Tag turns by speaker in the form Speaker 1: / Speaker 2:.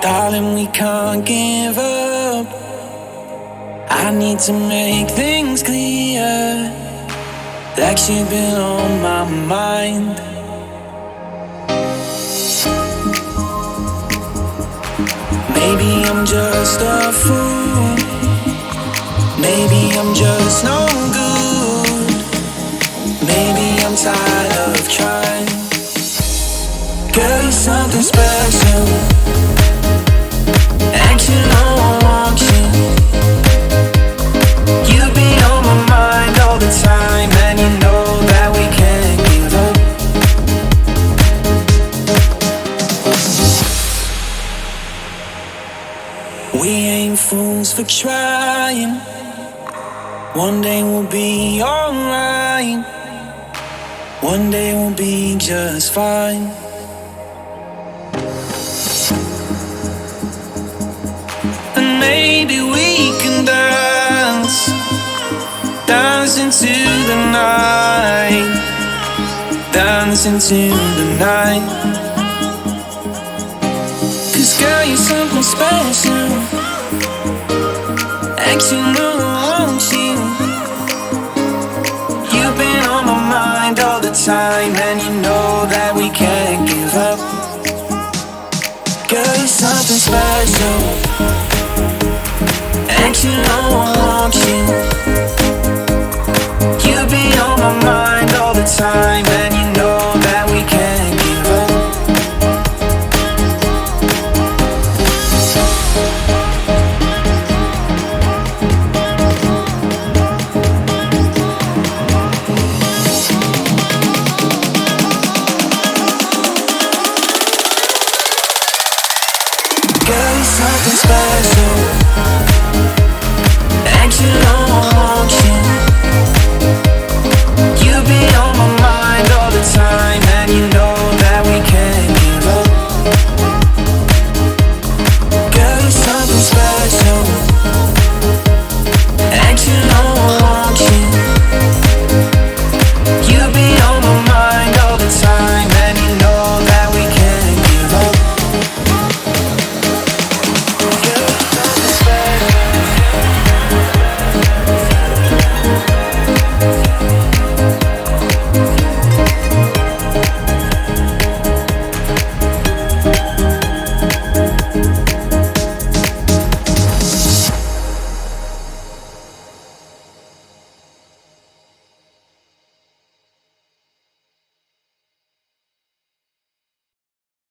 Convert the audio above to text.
Speaker 1: Darling, we can't give up. I need to make things clear, like you've been on my mind. Maybe I'm just a fool. Maybe I'm just no good. Maybe I'm tired of trying. Girl, you're something special. And you know I want you. You be on my mind all the time, and you know that we can't give up. We ain't fools for trying. One day we'll be alright. One day we'll be just fine. And maybe we can dance, dance into the night, dance into the night. 'Cause girl, you're something special, and you know I want you. You've been on my mind all the time, and you know that we can't give up. Girl, you're something special, and you know I want you. You be on my mind all the time, and you know that we can't give up. Girl, you're something special, and you know